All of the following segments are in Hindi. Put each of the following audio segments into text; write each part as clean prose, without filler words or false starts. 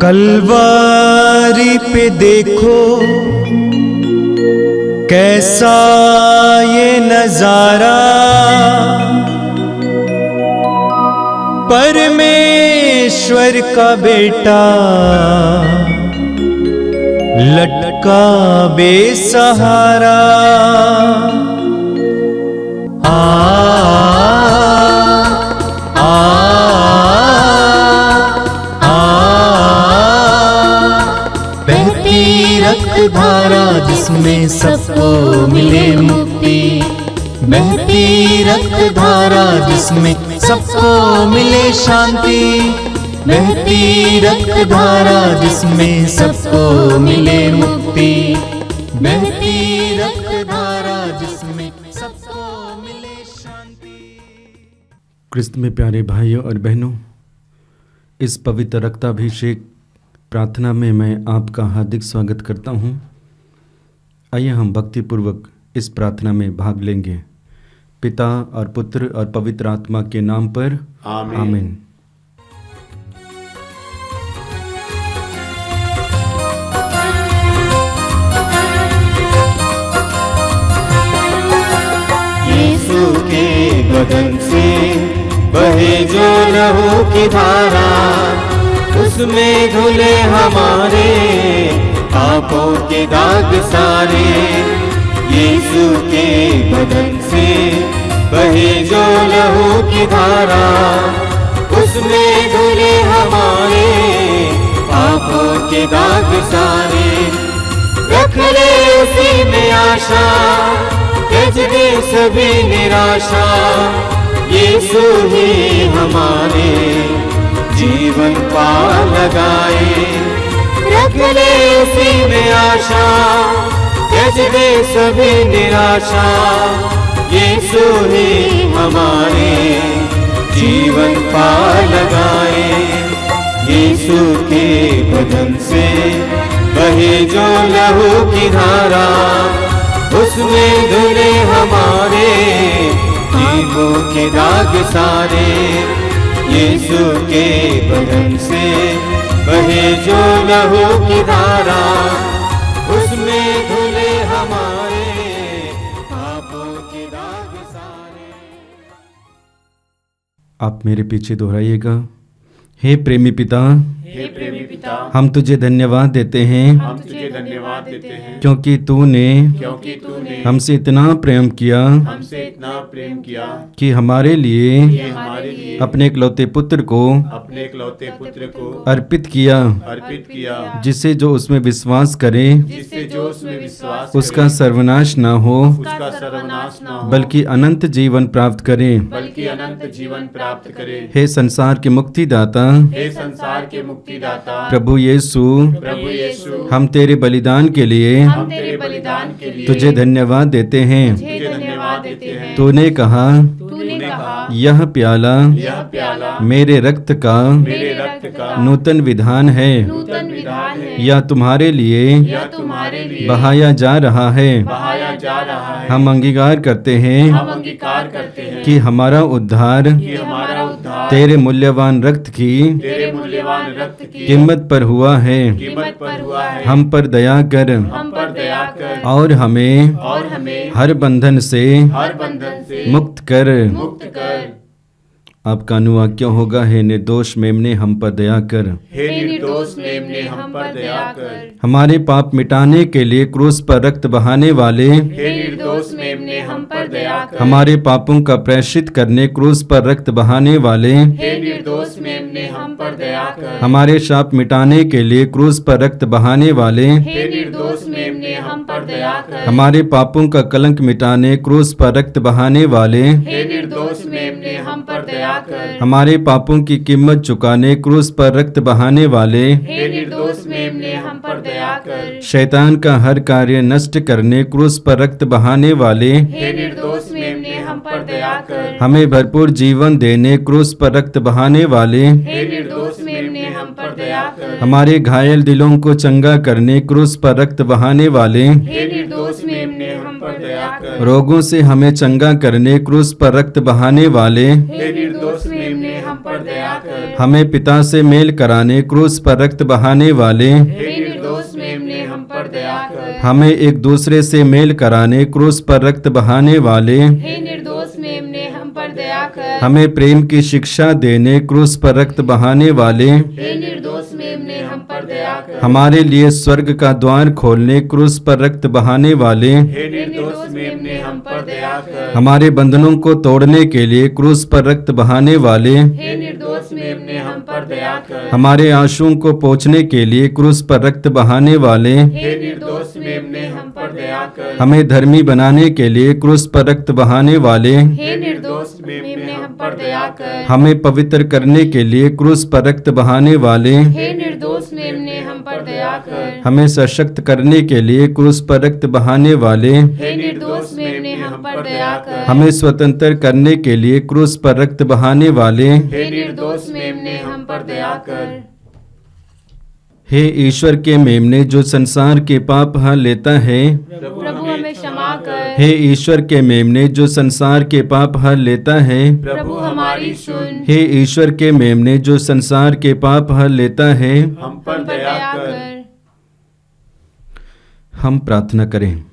कलवारी पे देखो कैसा ये नजारा, परमेश्वर का बेटा लटका बेसहारा। धारा जिसमें सबको मिले मुक्ति, बहती रक्त धारा जिसमें सबको मिले शांति, बहती रक्त धारा जिसमें सबको मिले मुक्ति, बहती रक्त धारा जिसमें सबको मिले शांति। क्रिस्त में प्यारे भाइयों और बहनों, इस पवित्र रक्ताभिषेक प्रार्थना में मैं आपका हार्दिक स्वागत करता हूँ। आइए हम भक्तिपूर्वक इस प्रार्थना में भाग लेंगे। पिता और पुत्र और पवित्र आत्मा के नाम पर आमीन। यीशु के बदन से बहे जो लहू की धारा, उसमें धुले हमारे पापों के दाग सारे। यीशु के बदन से बहे जो लहू की धारा, उसमें धुले हमारे पापों के दाग सारे। रख ले उसी में आशा, त्यज दे सभी निराशा, यीशु ही हमारे जीवन पार लगाए। रख ले उसी में आशा, त्यज दे सभी निराशा, यीशु ही हमारे जीवन पार लगाए। यीशु के बदन से बहे जो लहू की धारा, उसमें धुले हमारे पापों के दाग सारे। यीशु के बदन से बहे जो लहू की धारा, उसमें धुले हमारे पापों के दाग सारे। आप मेरे पीछे दोहराइएगा। हे प्रेमी पिता, हे प्रेमी पिता, हम तुझे धन्यवाद देते हैं, हम तुझे धन्यवाद देते हैं, क्योंकि तूने हमसे इतना प्रेम किया हमसे इतना प्रेम किया कि हमारे लिए हमारे लिए अपने इकलौते पुत्र को अपने इकलौते पुत्र को अर्पित किया, जिससे जो उसमें विश्वास करे जिससे जो उसमें विश्वास उसका सर्वनाश न हो, उसका सर्वनाश न हो, बल्कि अनंत जीवन प्राप्त करे। बल्कि अनंत जीवन प्राप्त करे। हे संसार के मुक्तिदाता, हे संसार के मुक्तिदाता प्रभु यीशु, हम तेरे बलिदान के लिए तुझे धन्यवाद देते हैं। धन्यवाद देते हैं। तूने कहा यह प्याला मेरे रक्त का नूतन विधान है, यह तुम्हारे लिए बहाया जा रहा है। हम अंगीकार करते हैं कि हमारा उद्धार तेरे मूल्यवान रक्त की कीमत पर हुआ है। हम पर दया कर और हमें हर बंधन से मुक्त कर। आपका अनुवाक्य होगा, हे निर्दोष मेमने हम पर दया कर। हे निर्दोष मेमने हम पर दया कर। हमारे पाप मिटाने के लिए क्रूस पर रक्त बहाने वाले, हे निर्दोष मेमने हम पर दया कर। हमारे पापों का प्रायश्चित करने क्रूस पर रक्त बहाने वाले, हे निर्दोष मेमने हम पर दया कर। हमारे शाप मिटाने के लिए क्रूस पर रक्त बहाने वाले, हे निर्दोष मेमने हम पर दया कर। हमारे पापों का कलंक मिटाने क्रूस पर रक्त बहाने वाले, हे निर्दोष मेमने हम पर दया कर। हमारे पापों की कीमत चुकाने क्रूस पर रक्त बहाने वाले, हे निर्दोष मेमने हम पर दया कर। शैतान का हर कार्य नष्ट करने क्रूस पर रक्त बहाने वाले, हे निर्दोष मेमने हम पर दया कर। हमें भरपूर जीवन देने क्रूस पर रक्त बहाने वाले, हे निर्दोष मेमने हम पर दया कर। हमारे घायल दिलों को चंगा करने क्रूस पर रक्त बहाने वाले, हे निर्दोष मेमने हम पर दया कर। रोगों से हमें चंगा करने क्रूस पर रक्त बहाने वाले, हे निर्दोष मेमने हम पर दया कर। हमें पिता से मेल कराने क्रूस पर रक्त बहाने वाले, हे निर्दोष मेमने हम पर दया कर। हमें एक दूसरे से मेल कराने क्रूस पर रक्त बहाने वाले, हे निर्दोष मेमने हम पर दया कर। हमें प्रेम की शिक्षा देने क्रूस पर रक्त बहाने वाले, हे निर्दोष मेमने हम पर दया कर। हमारे लिए स्वर्ग का द्वार खोलने क्रूस पर रक्त बहाने वाले, हे निर्दोष मेमने हम पर दया कर। हमारे बंधनों को तोड़ने के लिए क्रूस पर रक्त बहाने वाले, हे निर्दोष मेमने हम पर दया कर। हमारे आंसुओं को पोंछने के लिए क्रूस पर रक्त बहाने वाले, हे निर्दोष मेमने हम पर दया कर। हमें धर्मी बनाने के लिए क्रूस पर रक्त बहाने वाले, हे निर्दोष मेमने हम पर दया कर। हमें पवित्र करने के लिए क्रूस पर रक्त बहाने वाले, हे निर्दोष मेमने हम पर दया कर। हमें सशक्त करने के लिए क्रूस पर रक्त बहाने वाले, हे निर्दोष मेमने हम पर दया कर। हमें स्वतंत्र करने के लिए क्रूस पर रक्त बहाने वाले, हे निर्दोष मेमने हम पर दया कर। हे ईश्वर के मेमने जो संसार के पाप हर लेता है, प्रभु हमें क्षमा कर। हे ईश्वर के मेमने जो संसार के पाप हर लेता है, प्रभु हमारी सुन। हे ईश्वर के मेमने जो संसार के पाप हर लेता है, हम पर दया कर। हम प्रार्थना करें।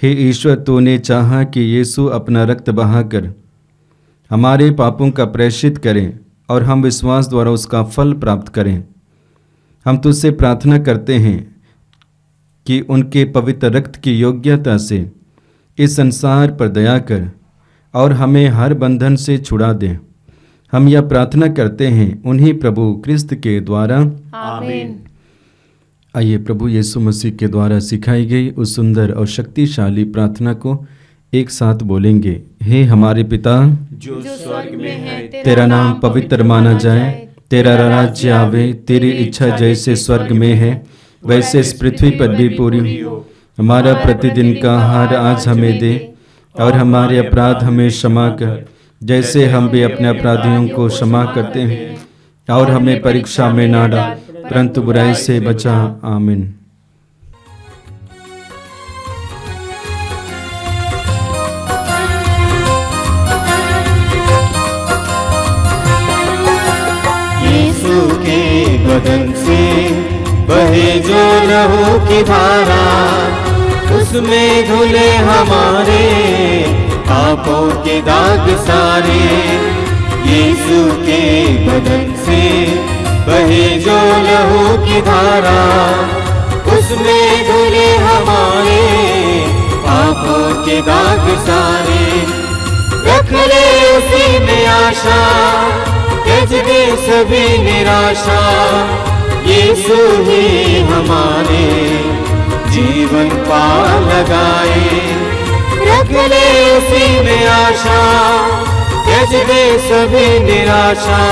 हे ईश्वर, तूने चाहा कि यीशु अपना रक्त बहाकर हमारे पापों का प्रायश्चित करें और हम विश्वास द्वारा उसका फल प्राप्त करें। हम तुझसे प्रार्थना करते हैं कि उनके पवित्र रक्त की योग्यता से इस संसार पर दया कर और हमें हर बंधन से छुड़ा दे। हम यह प्रार्थना करते हैं उन्हीं प्रभु क्रिस्त के द्वारा, आमीन। आइए प्रभु यीशु मसीह के द्वारा सिखाई गई उस सुंदर और शक्तिशाली प्रार्थना को एक साथ बोलेंगे। हे हमारे पिता, जो स्वर्ग में है, तेरा नाम पवित्र माना जाए, तेरा राज्य आवे, तेरी इच्छा जैसे स्वर्ग में है वैसे इस पृथ्वी पर भी पूरी हो। हमारा प्रतिदिन का आहार आज हमें दे और हमारे अपराध हमें क्षमा कर जैसे हम भी अपने अपराधियों को क्षमा करते हैं, और हमें परीक्षा में ना डाल परंतु बुराई से बचा। आमीन। यीशु के बदन से बहे जो लहू की धारा, उसमें धुले हमारे पापों के दाग सारे। यीशु के बदन से बहे जो लहू की धारा, उसमें धुले हमारे पापों के दाग सारे। रख ले उसी में आशा, त्यज दे सभी निराशा। यीशु ही हमारे जीवन पार लगाए। रख ले उसी में आशा, त्यज दे सभी निराशा।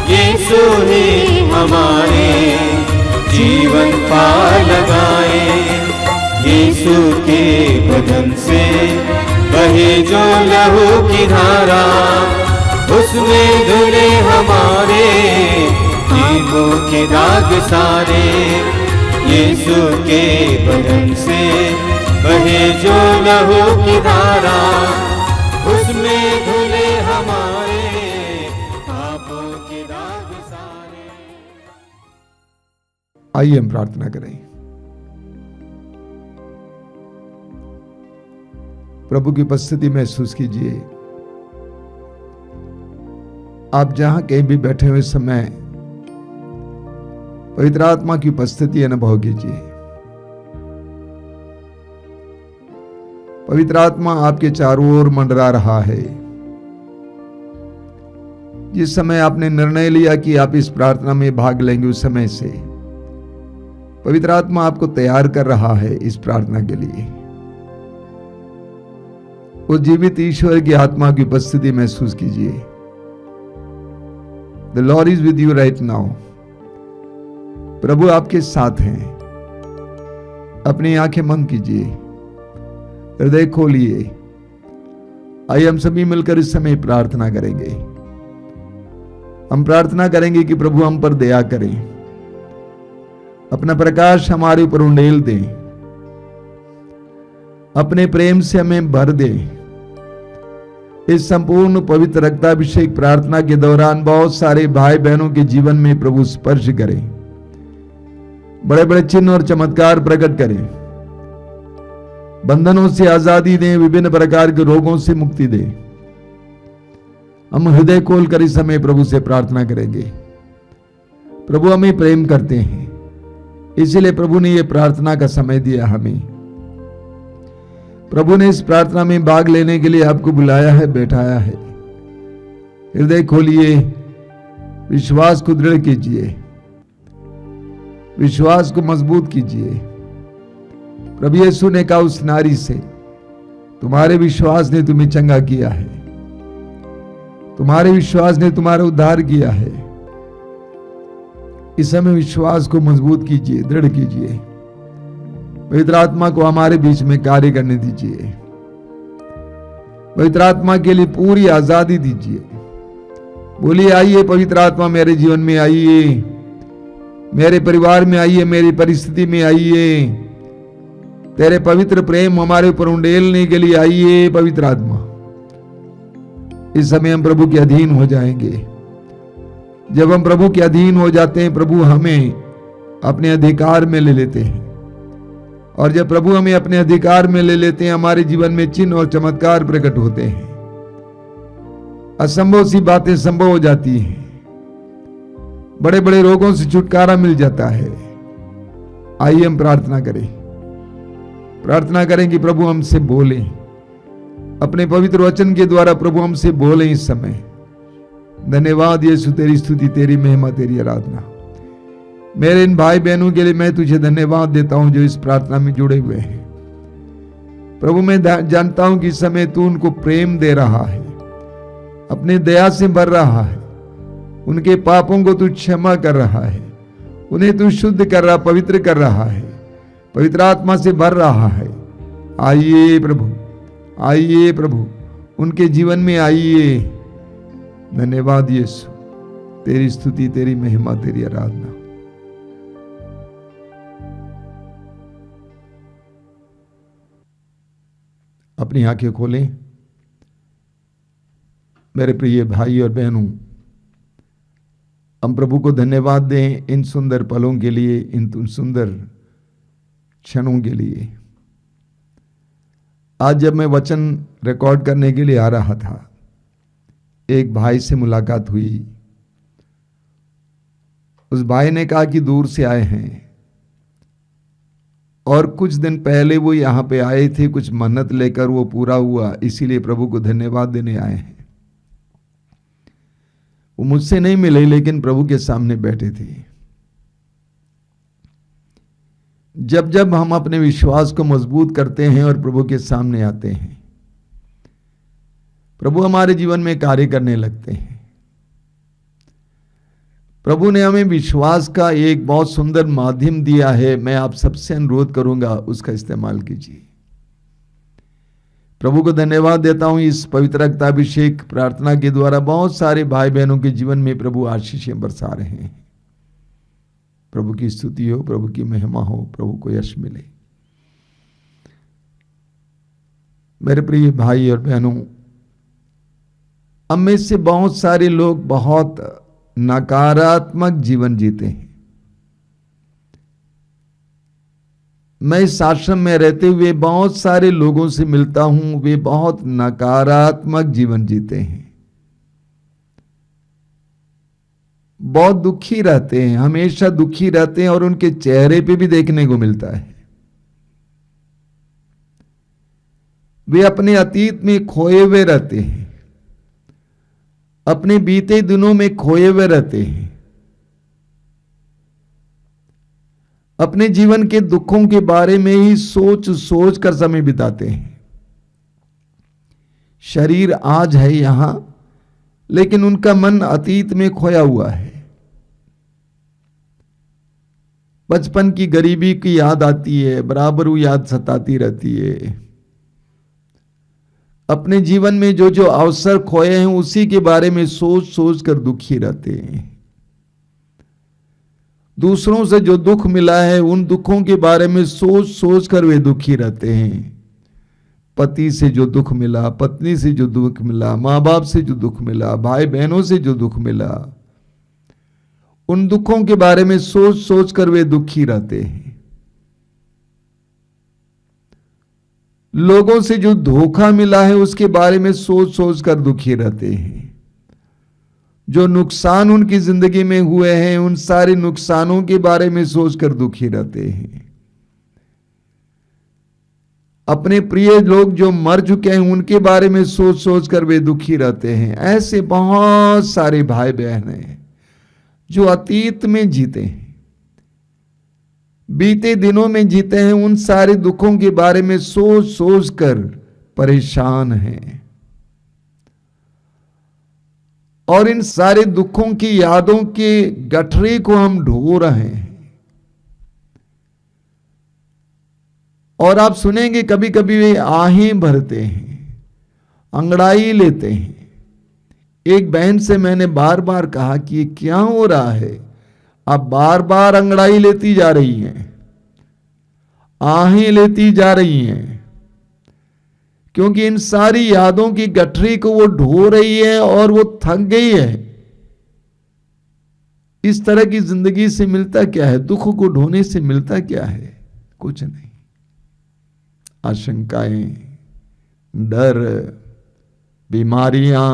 यीशु ही हमारे जीवन पार लगाए। यीशु के बदन से बहे जो लहू की धारा, उसमें धुले हमारे पापों के दाग सारे। यीशु के बदन से बहे जो लहू की धारा, उसमें धुले हमारे पापों के दाग सारे। आइए हम प्रार्थना करें। प्रभु की उपस्थिति महसूस कीजिए। आप जहां कहीं भी बैठे हुए समय पवित्र आत्मा की उपस्थिति अनुभव कीजिए। पवित्र आत्मा आपके चारों ओर मंडरा रहा है। जिस समय आपने निर्णय लिया कि आप इस प्रार्थना में भाग लेंगे, उस समय से पवित्र आत्मा आपको तैयार कर रहा है इस प्रार्थना के लिए। उस जीवित ईश्वर की आत्मा की उपस्थिति महसूस कीजिए। The Lord is with you right now. प्रभु आपके साथ हैं। अपनी आंखें बंद कीजिए, हृदय खोलिए। आइए हम सभी मिलकर इस समय प्रार्थना करेंगे। हम प्रार्थना करेंगे कि प्रभु हम पर दया करें, अपना प्रकाश हमारे ऊपर उंडेल दें। अपने प्रेम से हमें भर दे। इस संपूर्ण पवित्र रक्ताभिषेक प्रार्थना के दौरान बहुत सारे भाई बहनों के जीवन में प्रभु स्पर्श करें, बड़े बड़े चिन्ह और चमत्कार प्रकट करें, बंधनों से आजादी दें, विभिन्न प्रकार के रोगों से मुक्ति दें। हम हृदय खोलकर इस समय प्रभु से प्रार्थना करेंगे। प्रभु हमें प्रेम करते हैं, इसीलिए प्रभु ने यह प्रार्थना का समय दिया हमें। प्रभु ने इस प्रार्थना में भाग लेने के लिए आपको बुलाया है, बैठाया है। हृदय खोलिए, विश्वास को दृढ़ कीजिए, विश्वास को मजबूत कीजिए। प्रभु यीशु ने कहा उस नारी से, तुम्हारे विश्वास ने तुम्हें चंगा किया है, तुम्हारे विश्वास ने तुम्हारा उद्धार किया है। इस समय विश्वास को मजबूत कीजिए, दृढ़ कीजिए। पवित्र आत्मा को हमारे बीच में कार्य करने दीजिए। पवित्र आत्मा के लिए पूरी आजादी दीजिए। बोलिए, आइए पवित्र आत्मा मेरे जीवन में आइए, मेरे परिवार में आइए, मेरी परिस्थिति में आइए। तेरे पवित्र प्रेम हमारे ऊपर उंडेलने के लिए आइए पवित्र आत्मा। इस समय हम प्रभु के अधीन हो जाएंगे। जब हम प्रभु के अधीन हो जाते हैं, प्रभु हमें अपने अधिकार में ले लेते हैं। और जब प्रभु हमें अपने अधिकार में ले लेते हैं, हमारे जीवन में चिन्ह और चमत्कार प्रकट होते हैं। असंभव सी बातें संभव हो जाती हैं। बड़े बड़े रोगों से छुटकारा मिल जाता है। आइए हम प्रार्थना करें, प्रार्थना करें कि प्रभु हमसे बोले, अपने पवित्र वचन के द्वारा प्रभु हमसे बोले इस समय। धन्यवाद यीशु, तेरी स्तुति, तेरी महिमा, तेरी आराधना। मेरे इन भाई बहनों के लिए मैं तुझे धन्यवाद देता हूं जो इस प्रार्थना में जुड़े हुए हैं। प्रभु मैं जानता हूं कि इस समय तू उनको प्रेम दे रहा है, अपने दया से भर रहा है। उनके पापों को तू क्षमा कर रहा है, उन्हें तू शुद्ध कर रहा, पवित्र कर रहा है, पवित्र आत्मा से भर रहा है। आइए प्रभु, आइए प्रभु, उनके जीवन में आइए। धन्यवाद यीशु, तेरी स्तुति, तेरी महिमा, तेरी आराधना। अपनी आंखें खोलें। मेरे प्रिय भाई और बहनों, हम प्रभु को धन्यवाद दें इन सुंदर पलों के लिए, इन सुंदर क्षणों के लिए। आज जब मैं वचन रिकॉर्ड करने के लिए आ रहा था, एक भाई से मुलाकात हुई। उस भाई ने कहा कि दूर से आए हैं और कुछ दिन पहले वो यहां पे आए थे, कुछ मन्नत लेकर, वो पूरा हुआ, इसीलिए प्रभु को धन्यवाद देने आए हैं। वो मुझसे नहीं मिले लेकिन प्रभु के सामने बैठे थे। जब जब हम अपने विश्वास को मजबूत करते हैं और प्रभु के सामने आते हैं, प्रभु हमारे जीवन में कार्य करने लगते हैं। प्रभु ने हमें विश्वास का एक बहुत सुंदर माध्यम दिया है। मैं आप सबसे अनुरोध करूंगा, उसका इस्तेमाल कीजिए। प्रभु को धन्यवाद देता हूं, इस पवित्र रक्ताभिषेक प्रार्थना के द्वारा बहुत सारे भाई बहनों के जीवन में प्रभु आशीषें बरसा रहे हैं। प्रभु की स्तुति हो, प्रभु की महिमा हो, प्रभु को यश मिले। मेरे प्रिय भाई और बहनों, हम में से बहुत सारे लोग बहुत नकारात्मक जीवन जीते हैं। मैं इस आश्रम में रहते हुए बहुत सारे लोगों से मिलता हूं, वे बहुत नकारात्मक जीवन जीते हैं, बहुत दुखी रहते हैं, हमेशा दुखी रहते हैं और उनके चेहरे पे भी देखने को मिलता है। वे अपने अतीत में खोए हुए रहते हैं, अपने बीते दिनों में खोए हुए रहते हैं, अपने जीवन के दुखों के बारे में ही सोच सोच कर समय बिताते हैं। शरीर आज है यहां, लेकिन उनका मन अतीत में खोया हुआ है। बचपन की गरीबी की याद आती है, बराबर वो याद सताती रहती है। अपने जीवन में जो जो अवसर खोए हैं उसी के बारे में सोच सोच कर दुखी रहते हैं। दूसरों से जो दुख मिला है उन दुखों के बारे में सोच सोच कर वे दुखी रहते हैं। पति से जो दुख मिला, पत्नी से जो दुख मिला, माँ बाप से जो दुख मिला, भाई बहनों से जो दुख मिला, उन दुखों के बारे में सोच सोच कर वे दुखी रहते हैं। लोगों से जो धोखा मिला है उसके बारे में सोच सोच कर दुखी रहते हैं। जो नुकसान उनकी जिंदगी में हुए हैं उन सारे नुकसानों के बारे में सोचकर दुखी रहते हैं। अपने प्रिय लोग जो मर चुके हैं उनके बारे में सोच सोच कर वे दुखी रहते हैं। ऐसे बहुत सारे भाई बहन हैं जो अतीत में जीते हैं, बीते दिनों में जीते हैं, उन सारे दुखों के बारे में सोच सोच कर परेशान हैं और इन सारे दुखों की यादों के गठरी को हम ढो रहे हैं। और आप सुनेंगे कभी कभी वे आहें भरते हैं, अंगड़ाई लेते हैं। एक बहन से मैंने बार बार कहा कि ये क्या हो रहा है, आप बार बार अंगड़ाई लेती जा रही हैं, आहें लेती जा रही हैं, क्योंकि इन सारी यादों की गठरी को वो ढो रही है और वो थक गई है। इस तरह की जिंदगी से मिलता क्या है? दुख को ढोने से मिलता क्या है? कुछ नहीं। आशंकाएं, डर, बीमारियां।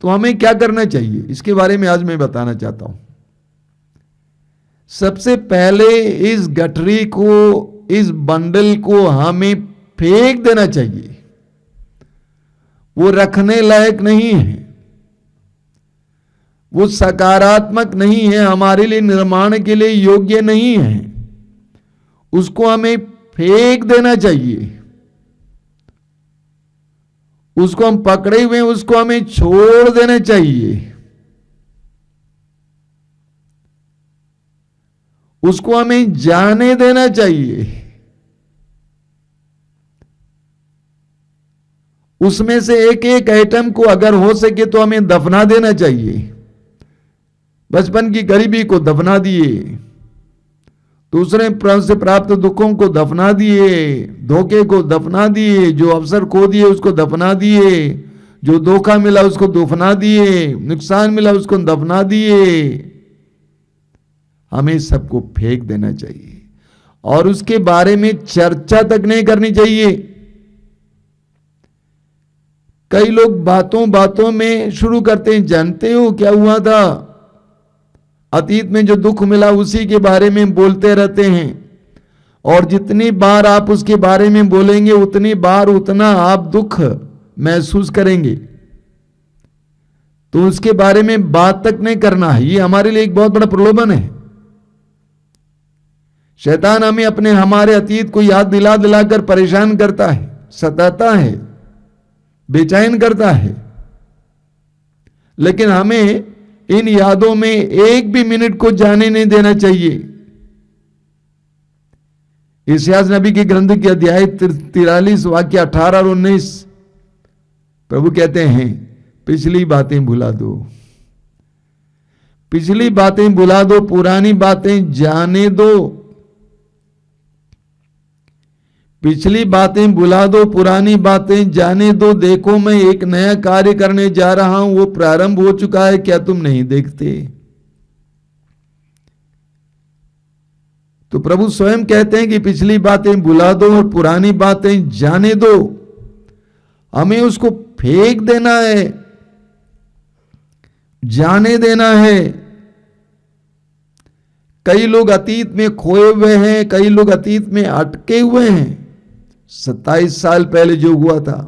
तो हमें क्या करना चाहिए इसके बारे में आज मैं बताना चाहता हूं। सबसे पहले इस गठरी को, इस बंडल को हमें फेंक देना चाहिए। वो रखने लायक नहीं है, वो सकारात्मक नहीं है, हमारे लिए निर्माण के लिए योग्य नहीं है। उसको हमें फेंक देना चाहिए। उसको हम पकड़े हुए हैं, उसको हमें छोड़ देना चाहिए। उसको हमें जाने देना चाहिए। उसमें से एक एक आइटम को अगर हो सके तो हमें दफना देना चाहिए। बचपन की गरीबी को दफना दिए, दूसरे से प्राप्त दुखों को दफना दिए, धोखे को दफना दिए, जो अवसर खो दिए उसको दफना दिए, जो धोखा मिला उसको दफना दिए, नुकसान मिला उसको दफना दिए। हमें सबको फेंक देना चाहिए और उसके बारे में चर्चा तक नहीं करनी चाहिए। कई लोग बातों बातों में शुरू करते हैं, जानते हो क्या हुआ था, अतीत में जो दुख मिला उसी के बारे में बोलते रहते हैं। और जितनी बार आप उसके बारे में बोलेंगे उतनी बार उतना आप दुख महसूस करेंगे। तो उसके बारे में बात तक नहीं करना है। ये हमारे लिए एक बहुत बड़ा प्रलोभन है। शैतान हमें अपने हमारे अतीत को याद दिला दिलाकर परेशान करता है, सताता है, बेचैन करता है। लेकिन हमें इन यादों में एक भी मिनट को जाने नहीं देना चाहिए। इस्यास नबी के ग्रंथ के अध्याय 43 वाक्य 18 और 19 प्रभु कहते हैं, पिछली बातें भुला दो, पिछली बातें भुला दो, पुरानी बातें जाने दो। पिछली बातें भुला दो, पुरानी बातें जाने दो। देखो मैं एक नया कार्य करने जा रहा हूं, वो प्रारंभ हो चुका है, क्या तुम नहीं देखते? तो प्रभु स्वयं कहते हैं कि पिछली बातें भुला दो और पुरानी बातें जाने दो। हमें उसको फेंक देना है, जाने देना है। कई लोग अतीत में खोए हुए हैं, कई लोग अतीत में अटके हुए हैं। 27 साल पहले जो हुआ था,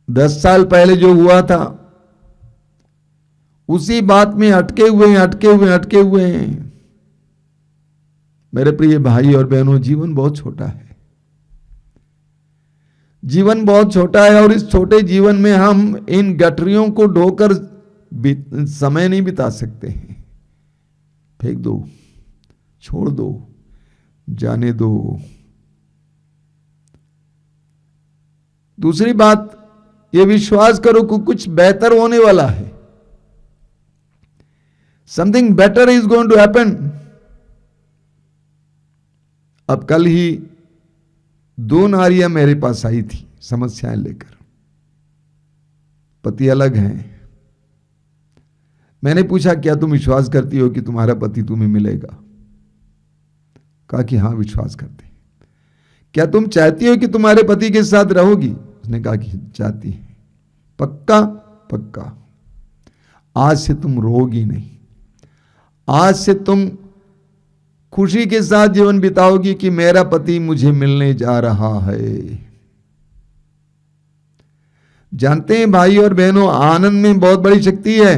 10 साल पहले जो हुआ था, उसी बात में अटके हुए हैं, अटके हुए हैं, अटके हुए हैं। मेरे प्रिय भाई और बहनों, जीवन बहुत छोटा है। जीवन बहुत छोटा है और इस छोटे जीवन में हम इन गठरियों को ढोकर समय नहीं बिता सकते हैं। फेंक दो, छोड़ दो, जाने दो। दूसरी बात, ये विश्वास करो कि कुछ बेहतर होने वाला है। Something better is going to happen. अब कल ही 2 नारियां मेरे पास आई थी समस्याएं लेकर, पति अलग हैं। मैंने पूछा क्या तुम विश्वास करती हो कि तुम्हारा पति तुम्हें मिलेगा? कहा कि हाँ विश्वास करते हैं। क्या तुम चाहती हो कि तुम्हारे पति के साथ रहोगी? उसने कहा कि चाहती है। पक्का? पक्का। आज से तुम रोगी नहीं, आज से तुम खुशी के साथ जीवन बिताओगी कि मेरा पति मुझे मिलने जा रहा है। जानते हैं भाई और बहनों, आनंद में बहुत बड़ी शक्ति है।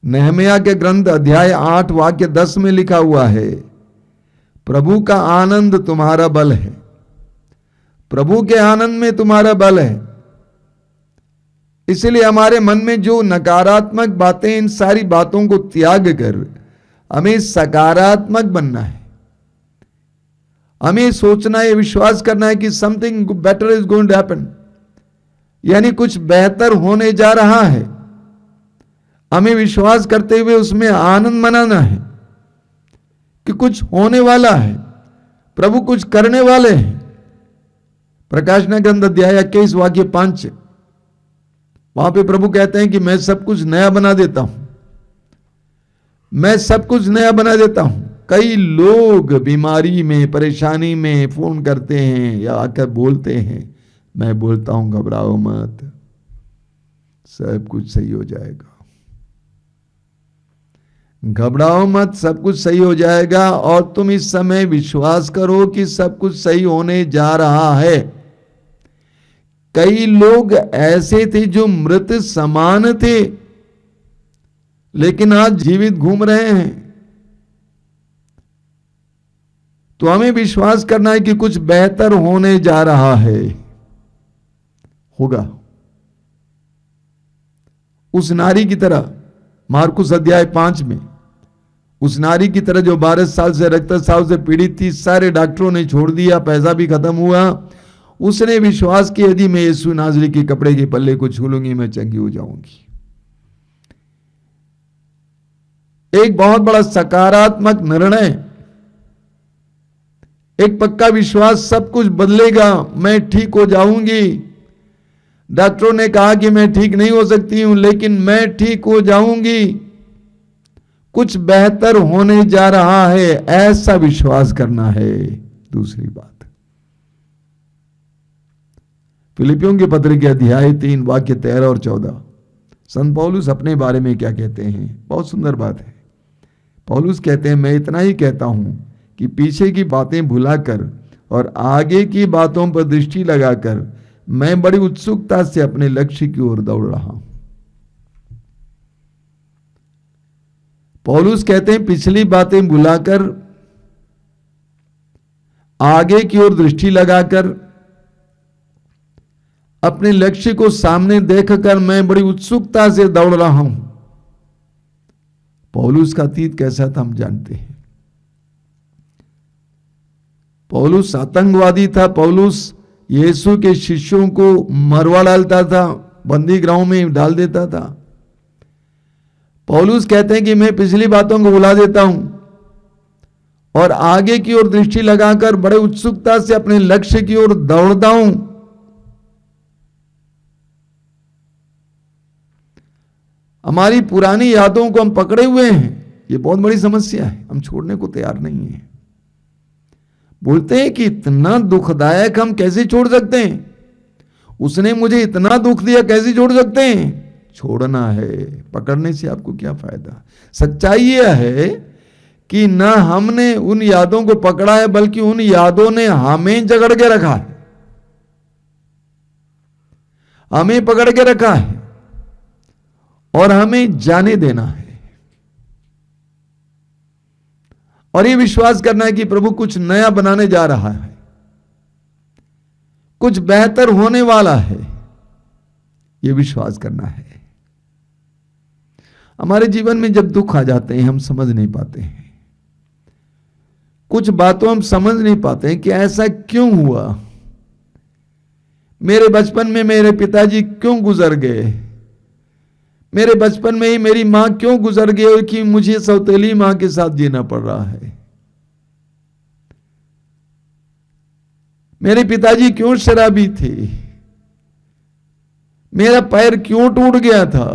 नहम्याह के ग्रंथ अध्याय 8 वाक्य 10 में लिखा हुआ है, प्रभु का आनंद तुम्हारा बल है। प्रभु के आनंद में तुम्हारा बल है। इसलिए हमारे मन में जो नकारात्मक बातें, इन सारी बातों को त्याग कर हमें सकारात्मक बनना है। हमें सोचना है, विश्वास करना है कि something better is going to happen, यानी कुछ बेहतर होने जा रहा है। हमें विश्वास करते हुए उसमें आनंद मनाना है कि कुछ होने वाला है, प्रभु कुछ करने वाले हैं। प्रकाशना ग्रंथ अध्याय 21 वाक्य 5, वहां पे प्रभु कहते हैं कि मैं सब कुछ नया बना देता हूं, मैं सब कुछ नया बना देता हूं। कई लोग बीमारी में, परेशानी में फोन करते हैं या आकर बोलते हैं, मैं बोलता हूं घबराओ मत, सब कुछ सही हो जाएगा। घबराओ मत, सब कुछ सही हो जाएगा। और तुम इस समय विश्वास करो कि सब कुछ सही होने जा रहा है। कई लोग ऐसे थे जो मृत समान थे, लेकिन आज जीवित घूम रहे हैं। तो हमें विश्वास करना है कि कुछ बेहतर होने जा रहा है, होगा। उस नारी की तरह, मार्कुस अध्याय 5 में, उस नारी की तरह जो 12 साल से रक्तस्राव से पीड़ित थी, सारे डॉक्टरों ने छोड़ दिया, पैसा भी खत्म हुआ। उसने विश्वास किया यदि मैं यीशु नाज़री के कपड़े के पल्ले को छू लूंगी मैं चंगी हो जाऊंगी। एक बहुत बड़ा सकारात्मक निर्णय, एक पक्का विश्वास, सब कुछ बदलेगा, मैं ठीक हो जाऊंगी। डॉक्टरों ने कहा कि मैं ठीक नहीं हो सकती हूं, लेकिन मैं ठीक हो जाऊंगी, कुछ बेहतर होने जा रहा है, ऐसा विश्वास करना है। दूसरी बात, फिलिपियों के पत्र के अध्याय 3 वाक्य 13 और 14, संत पौलुस अपने बारे में क्या कहते हैं, बहुत सुंदर बात है। पौलुस कहते हैं, मैं इतना ही कहता हूं कि पीछे की बातें भुलाकर और आगे की बातों पर दृष्टि लगाकर मैं बड़ी उत्सुकता से अपने लक्ष्य की ओर दौड़ रहा हूं। पौलुस कहते हैं पिछली बातें भुलाकर आगे की ओर दृष्टि लगाकर अपने लक्ष्य को सामने देखकर मैं बड़ी उत्सुकता से दौड़ रहा हूं। पौलुस का अतीत कैसा था हम जानते हैं। पौलुस आतंकवादी था। पौलुस यीशु के शिष्यों को मरवा डालता था, बंदी गृहों में डाल देता था। पौलुस कहते हैं कि मैं पिछली बातों को भुला देता हूं और आगे की ओर दृष्टि लगाकर बड़े उत्सुकता से अपने लक्ष्य की ओर दौड़ता हूं। हमारी पुरानी यादों को हम पकड़े हुए हैं, ये बहुत बड़ी समस्या है, हम छोड़ने को तैयार नहीं है। बोलते हैं कि इतना दुखदायक हम कैसे छोड़ सकते हैं, उसने मुझे इतना दुख दिया कैसे छोड़ सकते हैं। छोड़ना है, पकड़ने से आपको क्या फायदा। सच्चाई यह है कि ना हमने उन यादों को पकड़ा है, बल्कि उन यादों ने हमें जकड़ के रखा है, हमें पकड़ के रखा है और हमें जाने देना है। और ये विश्वास करना है कि प्रभु कुछ नया बनाने जा रहा है, कुछ बेहतर होने वाला है, ये विश्वास करना है। हमारे जीवन में जब दुख आ जाते हैं हम समझ नहीं पाते हैं, कुछ बातों हम समझ नहीं पाते हैं कि ऐसा क्यों हुआ। मेरे बचपन में मेरे पिताजी क्यों गुजर गए, मेरे बचपन में ही मेरी मां क्यों गुजर गई कि मुझे सौतेली मां के साथ जीना पड़ रहा है। मेरे पिताजी क्यों शराबी थे, मेरा पैर क्यों टूट गया था।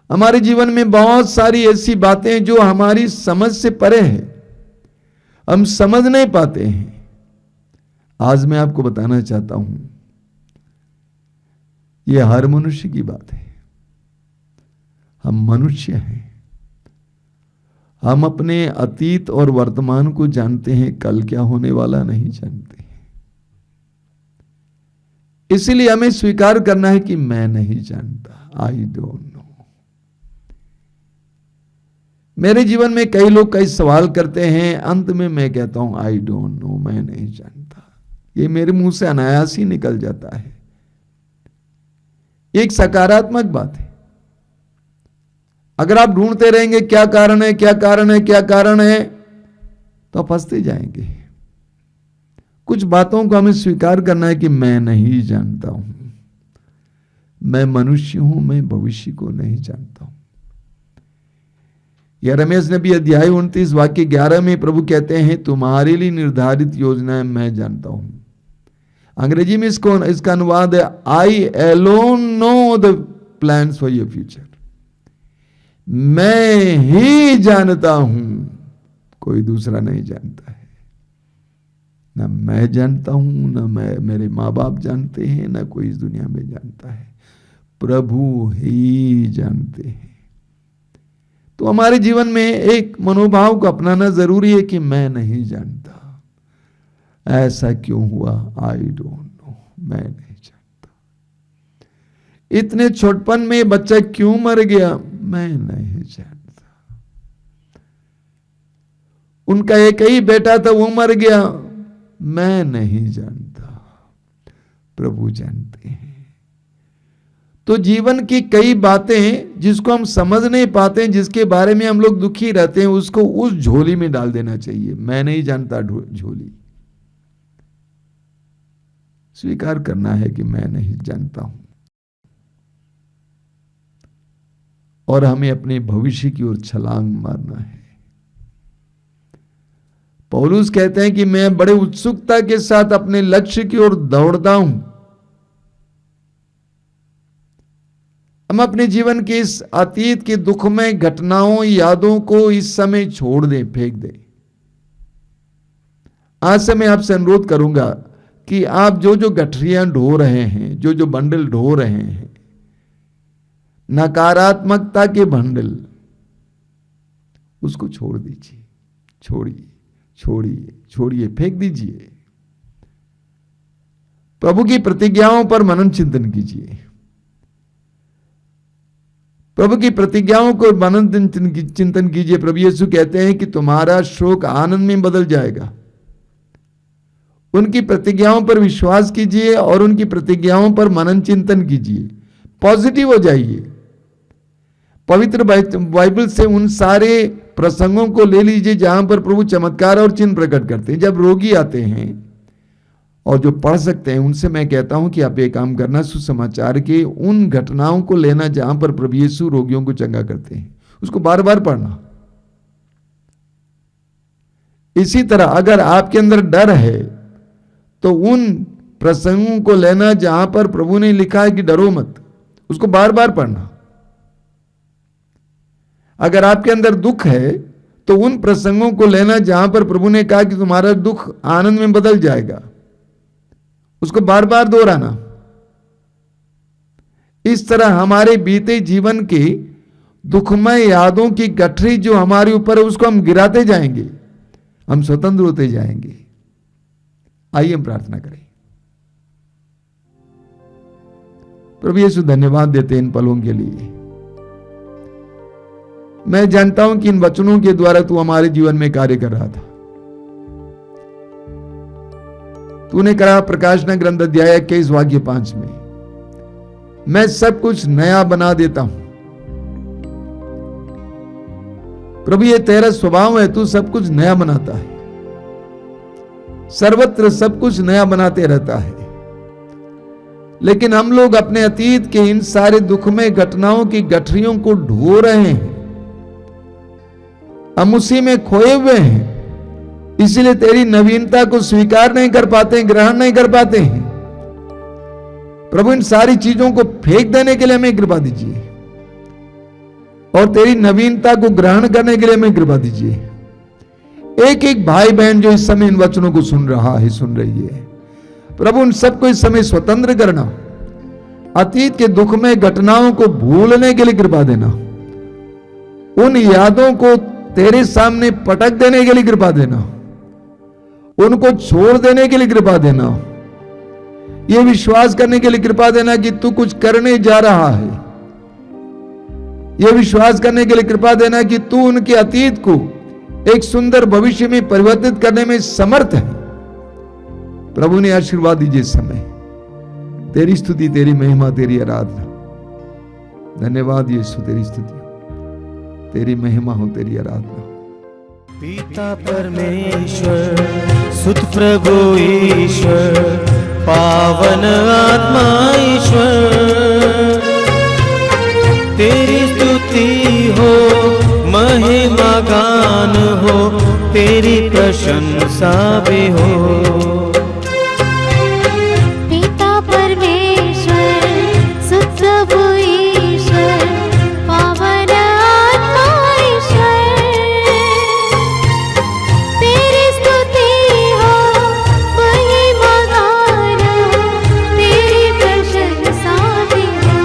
हमारे जीवन में बहुत सारी ऐसी बातें जो हमारी समझ से परे हैं, हम समझ नहीं पाते हैं। आज मैं आपको बताना चाहता हूं, यह हर मनुष्य की बात है। हम मनुष्य हैं, हम अपने अतीत और वर्तमान को जानते हैं, कल क्या होने वाला नहीं जानते हैं। इसीलिए हमें स्वीकार करना है कि मैं नहीं जानता, आई डोंट नो। मेरे जीवन में कई लोग कई सवाल करते हैं, अंत में मैं कहता हूं आई डोंट नो, मैं नहीं जानता। ये मेरे मुंह से अनायास ही निकल जाता है। एक सकारात्मक बात है। अगर आप ढूंढते रहेंगे क्या कारण है, क्या कारण है, क्या कारण है, तो आप फंसते जाएंगे। कुछ बातों को हमें स्वीकार करना है कि मैं नहीं जानता हूं, मैं मनुष्य हूं, मैं भविष्य को नहीं जानता हूं। यिर्मयाह नबी अध्याय 29 वाक्य 11 में प्रभु कहते हैं, तुम्हारे लिए निर्धारित योजनाएं मैं जानता हूं। अंग्रेजी में इसका अनुवाद है, आई alone know the plans for your future. मैं ही जानता हूं, कोई दूसरा नहीं जानता है। ना मैं जानता हूं, ना मेरे माँ बाप जानते हैं, ना कोई इस दुनिया में जानता है, प्रभु ही जानते हैं। तो हमारे जीवन में एक मनोभाव को अपनाना जरूरी है कि मैं नहीं जानता, ऐसा क्यों हुआ, आई डोंट नो, मैं नहीं जानता। इतने छोटपन में बच्चा क्यों मर गया, मैं नहीं जानता। उनका एक ही बेटा था, वो मर गया, मैं नहीं जानता, प्रभु जानते हैं। तो जीवन की कई बातें जिसको हम समझ नहीं पाते, जिसके बारे में हम लोग दुखी रहते हैं, उसको उस झोली में डाल देना चाहिए। मैं नहीं जानता झोली। स्वीकार करना है कि मैं नहीं जानता हूं, और हमें अपने भविष्य की ओर छलांग मारना है। पौलुस कहते हैं कि मैं बड़े उत्सुकता के साथ अपने लक्ष्य की ओर दौड़ता हूं। हम अपने जीवन के इस अतीत के दुखमय घटनाओं, यादों को इस समय छोड़ दें, फेंक दें। आज से मैं आपसे अनुरोध करूंगा कि आप जो जो गठरियां ढो रहे हैं, जो जो बंडल ढो रहे हैं, नकारात्मकता के बंडल, उसको छोड़ दीजिए। छोड़िए, छोड़िए, छोड़िए, फेंक दीजिए। प्रभु की प्रतिज्ञाओं पर मनन चिंतन कीजिए। प्रभु की प्रतिज्ञाओं को मनन चिंतन कीजिए। प्रभु यीशु कहते हैं कि तुम्हारा शोक आनंद में बदल जाएगा। उनकी प्रतिज्ञाओं पर विश्वास कीजिए और उनकी प्रतिज्ञाओं पर मनन चिंतन कीजिए। पॉजिटिव हो जाइए। पवित्र बाइबल से उन सारे प्रसंगों को ले लीजिए जहां पर प्रभु चमत्कार और चिन्ह प्रकट करते हैं। जब रोगी आते हैं और जो पढ़ सकते हैं, उनसे मैं कहता हूं कि आप ये काम करना, सुसमाचार के उन घटनाओं को लेना जहां पर प्रभु यीशु रोगियों को चंगा करते हैं, उसको बार बार पढ़ना। इसी तरह अगर आपके अंदर डर है तो उन प्रसंगों को लेना जहां पर प्रभु ने लिखा है कि डरो मत, उसको बार बार पढ़ना। अगर आपके अंदर दुख है तो उन प्रसंगों को लेना जहां पर प्रभु ने कहा कि तुम्हारा दुख आनंद में बदल जाएगा, उसको बार बार दोहराना। इस तरह हमारे बीते जीवन की दुखमय यादों की गठरी जो हमारे ऊपर है, उसको हम गिराते जाएंगे, हम स्वतंत्र होते जाएंगे। आइए हम प्रार्थना करें। प्रभु यीशु, धन्यवाद देते हैं इन पलों के लिए। मैं जानता हूं कि इन वचनों के द्वारा तू हमारे जीवन में कार्य कर रहा था। तूने कहा प्रकाशना ग्रंथ अध्याय 21 वाक्य 5 में, मैं सब कुछ नया बना देता हूं। प्रभु ये तेरा स्वभाव है, तू सब कुछ नया बनाता है, सर्वत्र सब कुछ नया बनाते रहता है। लेकिन हम लोग अपने अतीत के इन सारे दुखमय घटनाओं की गठरियों को ढो रहे हैं, हम उसी में खोए हुए हैं। इसीलिए तेरी नवीनता को स्वीकार नहीं कर पाते, ग्रहण नहीं कर पाते हैं। प्रभु इन सारी चीजों को फेंक देने के लिए हमें कृपा दीजिए और तेरी नवीनता को ग्रहण करने के लिए हमें कृपा दीजिए। एक एक भाई बहन जो इस समय इन वचनों को सुन रहा है, सुन रही है, प्रभु उन सबको इस समय स्वतंत्र करना, अतीत के दुख में घटनाओं को भूलने के लिए कृपा देना, उन यादों को तेरे सामने पटक देने के लिए कृपा देना, उनको छोड़ देने के लिए कृपा देना, यह विश्वास करने के लिए कृपा देना कि तू कुछ करने जा रहा है। यह विश्वास करने के लिए कृपा देना कि तू उनके अतीत को एक सुंदर भविष्य में परिवर्तित करने में समर्थ है। प्रभु ने आशीर्वाद दीजिए इस समय। तेरी स्तुति, तेरी महिमा, तेरी आराधना। धन्यवाद यीशु, तेरी स्तुति हो, तेरी महिमा हो, तेरी आराधना। पिता परमेश्वर, सुत प्रभु ईश्वर, पावन आत्मा ईश्वर, तेरी स्तुति हो, महिमा गान हो, तेरी प्रशंसा भी हो। पिता परमेश्वर, सुत प्रभु ईश्वर, पावन आत्मा ईश्वर, तेरी स्तुति हो, महिमा गान हो, तेरी प्रशंसा भी हो।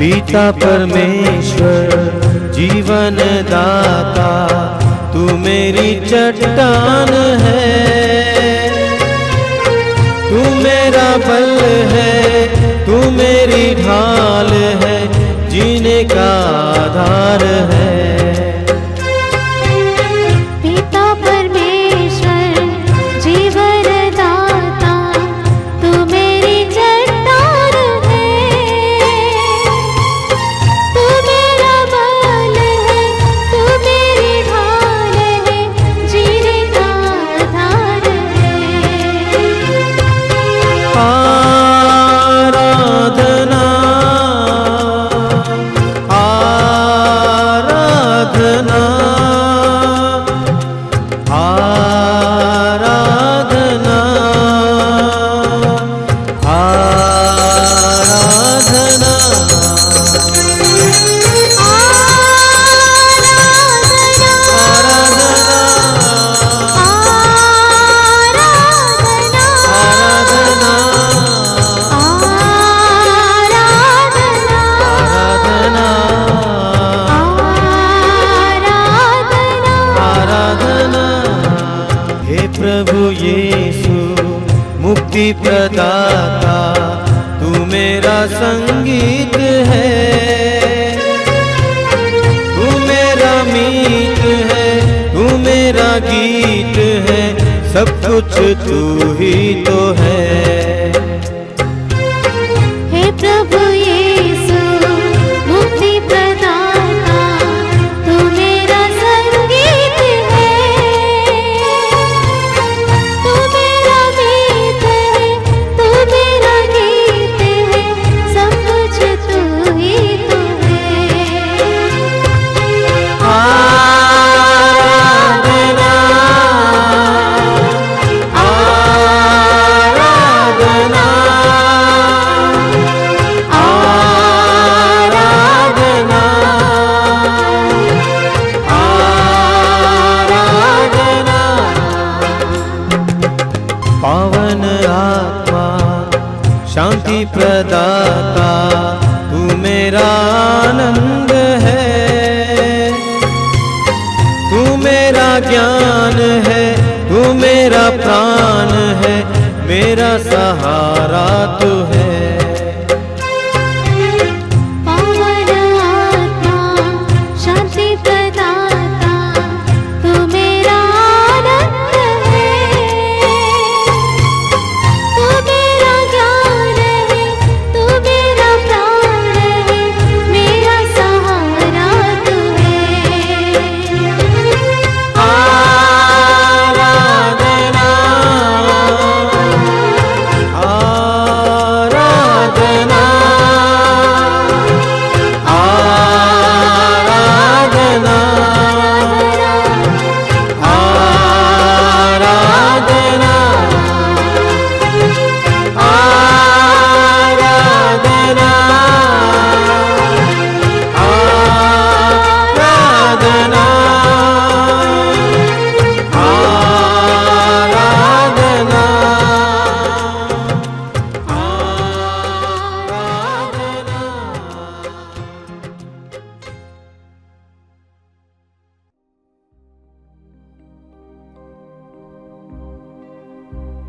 पिता परमेश्वर, जीवन दाता, तू मेरी चट्टान है, तू मेरा बल है, तू मेरी ढाल है, जीने का आधार है। पिता परमेश्वर, जीवन दाता, तू मेरी चट्टान है, तू मेरा बल है, तू मेरी ढाल है, जीने का आधार है। आराधना, आराधना, आराधना, आराधना, हे प्रभु यीशु मुक्ति प्रदाता, तू मेरा संगीत है, तू मेरा मीत है, तू मेरा गीत है, सब कुछ तू ही तो है। हे प्रभु यीशु मुक्ति प्रदाता, तू मेरा संगीत है, तू मेरा गीत है, तू मेरा गीत है, सब कुछ तू ही तो है। पावन आत्मा, शांति प्रदाता, तू मेरा आनंद है, मेरा ज्ञान है, तू मेरा प्राण है, मेरा सहारा तू है। पावन आत्मा शांति प्रदाता, तू मेरा आनंद है। तू मेरा ज्ञान है, तू मेरा प्राण है, मेरा सहारा तू है।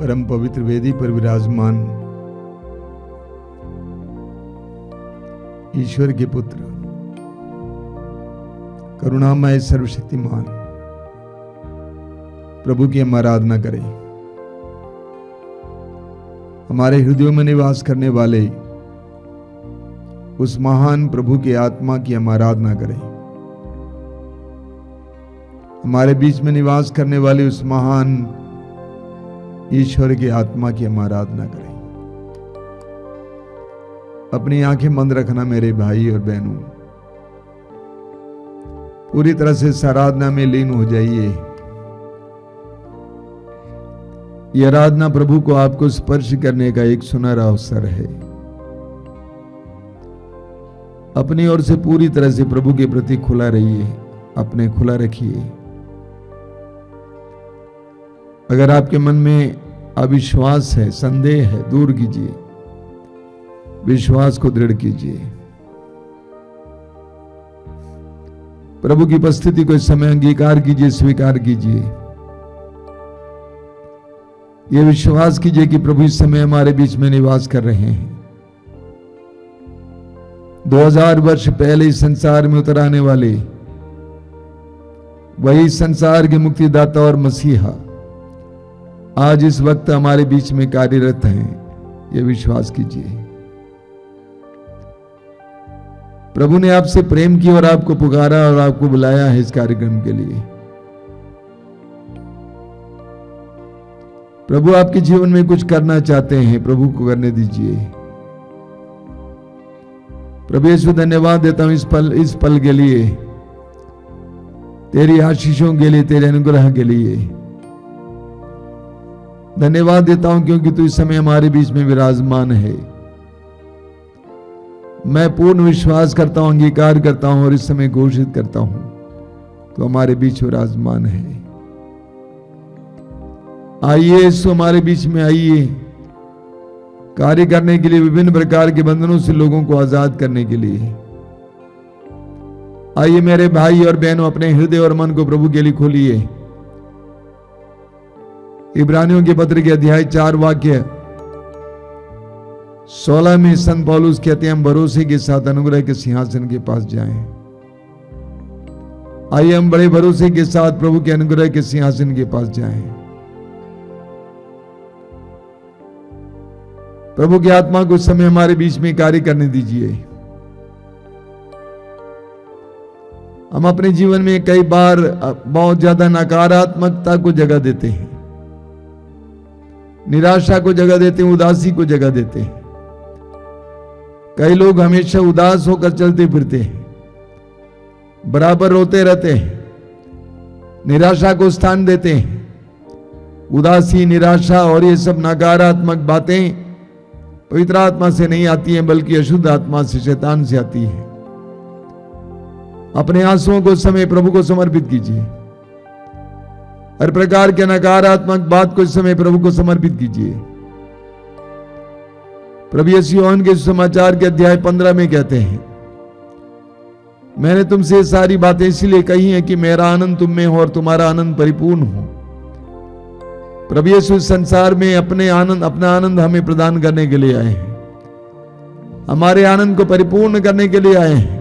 परम पवित्र वेदी पर विराजमान ईश्वर के पुत्र, करुणामय सर्वशक्तिमान प्रभु की हम आराधना करें। हमारे हृदयों में निवास करने वाले उस महान प्रभु की आत्मा की हम आराधना करें। हमारे बीच में निवास करने वाले उस महान ईश्वर की आत्मा की हम आराधना करें। अपनी आंखें बंद रखना मेरे भाई और बहनों, पूरी तरह से इस आराधना में लीन हो जाइए। यह आराधना प्रभु को आपको स्पर्श करने का एक सुनहरा अवसर है। अपनी ओर से पूरी तरह से प्रभु के प्रति खुला रहिए, अपने खुला रखिए। अगर आपके मन में अविश्वास है, संदेह है, दूर कीजिए, विश्वास को दृढ़ कीजिए। प्रभु की उपस्थिति को इस समय अंगीकार कीजिए, स्वीकार कीजिए। यह विश्वास कीजिए कि प्रभु इस समय हमारे बीच में निवास कर रहे हैं। 2000 वर्ष पहले इस संसार में उतर आने वाले वही संसार के मुक्तिदाता और मसीहा आज इस वक्त हमारे बीच में कार्यरत हैं। यह विश्वास कीजिए। प्रभु ने आपसे प्रेम किया और आपको पुकारा और आपको बुलाया है इस कार्यक्रम के लिए। प्रभु आपके जीवन में कुछ करना चाहते हैं, प्रभु को करने दीजिए। प्रभु यीशु, धन्यवाद देता हूं इस पल के लिए, तेरी आशीषों के लिए, तेरे अनुग्रह के लिए धन्यवाद देता हूं, क्योंकि तू इस समय हमारे बीच में विराजमान है। मैं पूर्ण विश्वास करता हूं, अंगीकार करता हूं और इस समय घोषित करता हूं, तो हमारे बीच विराजमान है। आइए यीशु, हमारे बीच में आइए, कार्य करने के लिए, विभिन्न प्रकार के बंधनों से लोगों को आजाद करने के लिए। आइए मेरे भाई और बहनों, अपने हृदय और मन को प्रभु के लिए खोलिए। इब्रानियों के पत्र के अध्याय 4 वाक्य 16 में संत पौलुस कहते हैं, हम भरोसे के साथ अनुग्रह के सिंहासन के पास जाएं। आइए हम बड़े भरोसे के साथ प्रभु के अनुग्रह के सिंहासन के पास जाएं। प्रभु की आत्मा को उस समय हमारे बीच में कार्य करने दीजिए। हम अपने जीवन में कई बार बहुत ज्यादा नकारात्मकता को जगह देते हैं, निराशा को जगह देते हैं, उदासी को जगह देते हैं। कई लोग हमेशा उदास होकर चलते फिरते हैं, बराबर रोते रहते हैं, निराशा को स्थान देते हैं। उदासी, निराशा और ये सब नकारात्मक बातें पवित्र आत्मा से नहीं आती हैं, बल्कि अशुद्ध आत्मा से, शैतान से आती है। अपने आंसुओं को समय प्रभु को समर्पित कीजिए। हर प्रकार के नकारात्मक बात को इस समय प्रभु को समर्पित कीजिए। प्रभु यीशु यूहन्ना के समाचार के अध्याय 15 में कहते हैं, मैंने तुमसे ये सारी बातें इसलिए कही हैं कि मेरा आनंद तुम में हो और तुम्हारा आनंद परिपूर्ण हो। प्रभु यीशु इस संसार में अपना आनंद हमें प्रदान करने के लिए आए हैं, हमारे आनंद को परिपूर्ण करने के लिए आए हैं।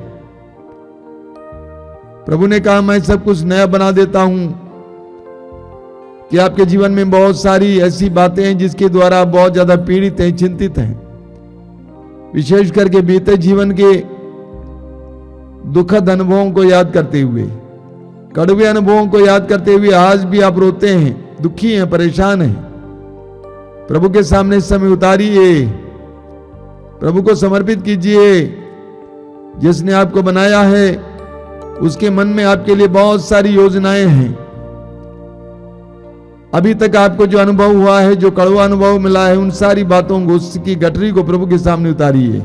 प्रभु ने कहा मैं सब कुछ नया बना देता हूं, कि आपके जीवन में बहुत सारी ऐसी बातें हैं जिसके द्वारा आप बहुत ज्यादा पीड़ित हैं, चिंतित हैं, विशेष करके बीते जीवन के दुखद अनुभवों को याद करते हुए, कड़वे अनुभवों को याद करते हुए आज भी आप रोते हैं, दुखी हैं, परेशान हैं। प्रभु के सामने इस समय उतारिए, प्रभु को समर्पित कीजिए। जिसने आपको बनाया है उसके मन में आपके लिए बहुत सारी योजनाएं हैं। अभी तक आपको जो अनुभव हुआ है, जो कड़वा अनुभव मिला है, उन सारी बातों को, उसकी गठरी को प्रभु के सामने उतारिए।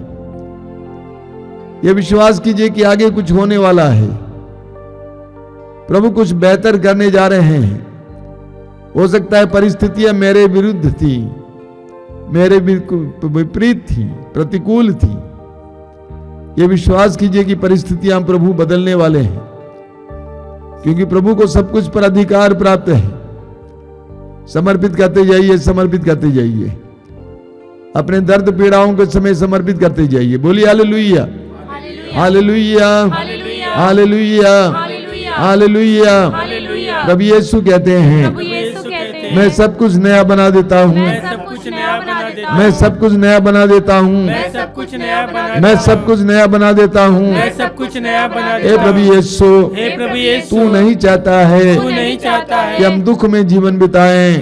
यह विश्वास कीजिए कि आगे कुछ होने वाला है, प्रभु कुछ बेहतर करने जा रहे हैं। हो सकता है परिस्थितियां मेरे विरुद्ध थी, मेरे विपरीत थी, प्रतिकूल थी। यह विश्वास कीजिए कि परिस्थितियां प्रभु बदलने वाले हैं, क्योंकि प्रभु को सब कुछ पर अधिकार प्राप्त है। समर्पित करते जाइए, समर्पित करते जाइए, अपने दर्द पीड़ाओं के समय समर्पित करते जाइए। बोलिए हालेलुया, हालेलुया, हालेलुया, हालेलुया। प्रभु यीशु कहते हैं मैं सब कुछ नया बना देता हूँ, मैं सब कुछ नया बना देता हूँ, मैं सब कुछ नया बना देता हूँ। हे प्रभु यीशु, तू नहीं चाहता है कि हम दुख में जीवन बिताएं,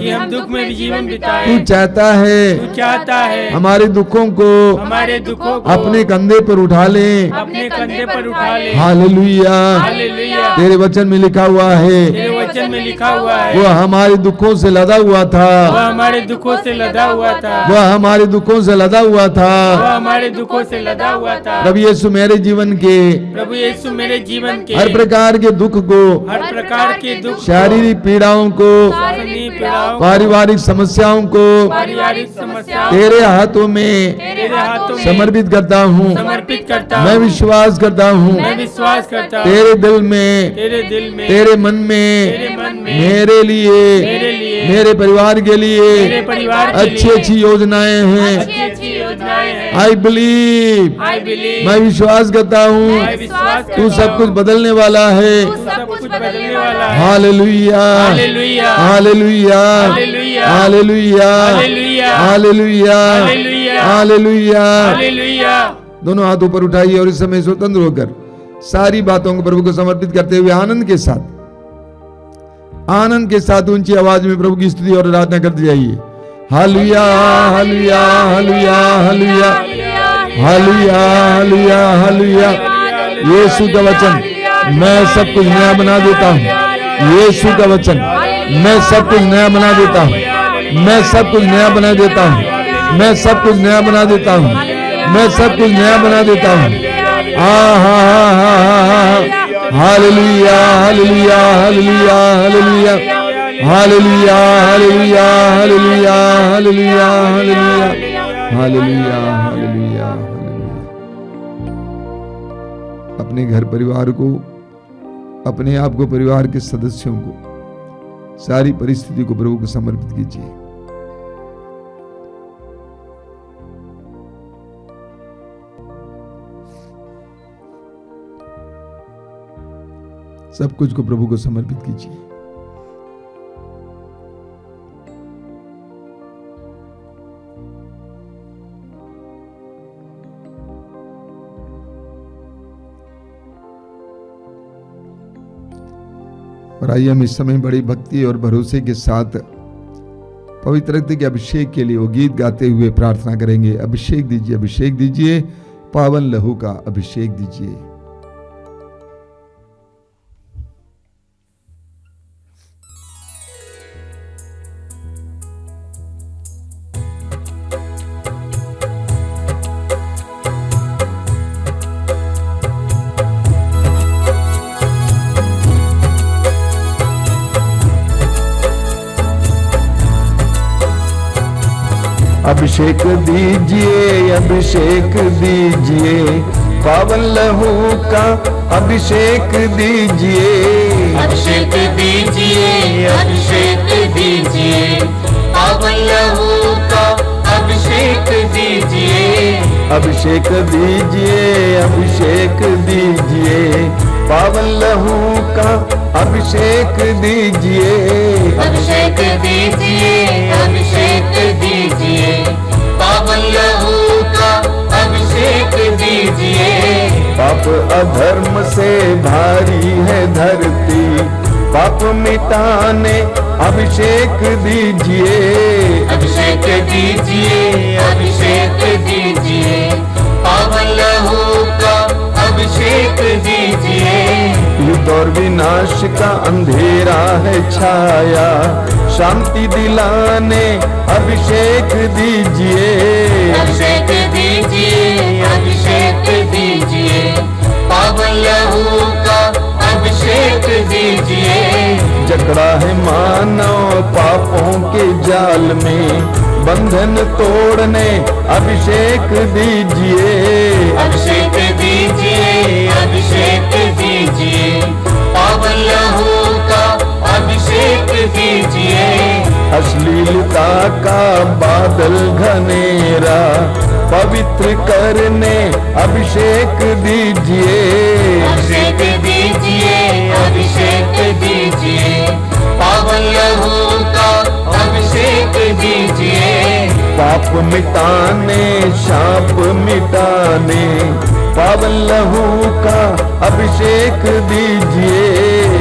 तू चाहता है हमारे दुखों को अपने कंधे पर उठा लें। हालेलुया। तेरे वचन में लिखा हुआ है वो हमारे दुखों से लदा हुआ था, वह हमारे दुखों से लदा हुआ था, वह हमारे दुखों से लदा हुआ था, वह हमारे दुखों से लदा हुआ था। प्रभु यीशु मेरे जीवन के, प्रभु यीशु मेरे जीवन के हर प्रकार के दुख को, हर प्रकार के दुख, शारीरिक पीड़ाओं को, पारिवारिक समस्याओं को पारिवारिक समस्याओं तेरे हाथों में समर्पित करता हूँ। मैं विश्वास करता हूँ तेरे दिल में, तेरे मन में मेरे लिए, मेरे परिवार के लिए अच्छी अच्छी योजनाएं हैं। आई बिलीव, मैं विश्वास करता हूँ तू सब कुछ बदलने वाला है। Hallelujah, hallelujah, hallelujah, hallelujah, hallelujah. दोनों हाथ ऊपर उठाइए और इस समय स्वतंत्र होकर सारी बातों को प्रभु को समर्पित करते हुए आनंद के साथ ऊंची आवाज में प्रभु की स्तुति और आराधना करते जाइए। Hallelujah, hallelujah, hallelujah, hallelujah, hallelujah, hallelujah, hallelujah. यीशु का वचन मैं सब कुछ नया बना देता हूँ। यीशु का वचन मैं सब कुछ नया बना देता हूँ। मैं सब कुछ नया बना देता हूँ। मैं सब कुछ नया बना देता हूँ। मैं सब कुछ नया बना देता हूँ। Hallelujah, hallelujah, hallelujah, hallelujah, hallelujah, hallelujah, hallelujah, hallelujah, hallelujah, hallelujah, hallelujah. अपने घर परिवार को, अपने आप को, परिवार के सदस्यों को, सारी परिस्थिति को प्रभु को समर्पित कीजिए। सब कुछ को प्रभु को समर्पित कीजिए। और आइए हम इस समय बड़ी भक्ति और भरोसे के साथ पवित्र रक्त के अभिषेक के लिए वो गीत गाते हुए प्रार्थना करेंगे। अभिषेक दीजिए, अभिषेक दीजिए, पावन लहू का अभिषेक दीजिए। अभिषेक दीजिए, अभिषेक दीजिए, पावन लहू का अभिषेक दीजिए, अभिषेक दीजिए, अभिषेक दीजिए, पावन लहू का अभिषेक दीजिए, अभिषेक दीजिए, अभिषेक दीजिए, पावन लहू का अभिषेक दीजिए, अभिषेक दीजिए, अभिषेक दीजिए, पावन लहू का अभिषेक दीजिए। पाप अधर्म से भारी है धरती, पाप मिटाने अभिषेक दीजिए, अभिषेक दीजिए, अभिषेक दीजिए, पावन लहू का अभिषेक दीजिए। युद्ध और विनाश का अंधेरा है छाया, शांति दिलाने अभिषेक दीजिए, अभिषेक दीजिए, अभिषेक दीजिए, पावन लहू का अभिषेक दीजिए। जकड़ा है मानव पापों के जाल में, बंधन तोड़ने अभिषेक दीजिए, अभिषेक दीजिए, अभिषेक दीजिए, पावन लहू का अभिषेक दीजिए। अश्लीलता का बादल घनेरा पवित्र करने अभिषेक दीजिए, अभिषेक दीजिए, अभिषेक दीजिए, पावन लहू का अभिषेक दीजिए। पाप मिटाने शाप मिटाने पावन लहू का अभिषेक दीजिए,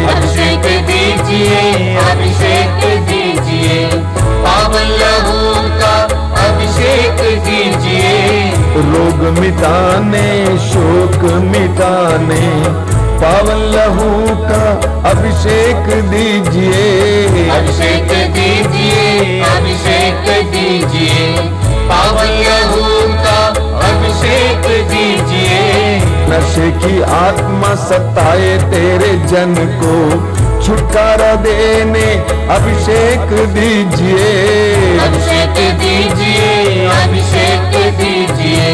अभिषेक दीजिए, अभिषेक दीजिए, पावन लहू का अभिषेक दीजिए। रोग मिटाने शोक मिटाने पावन लहू का अभिषेक दीजिए, अभिषेक दीजिए, अभिषेक दीजिए, पावन लहू का अभिषेक दीजिए। नशे की आत्मा सताए तेरे जन को छुटकारा देने अभिषेक दीजिए, अभिषेक दीजिए, अभिषेक दीजिए,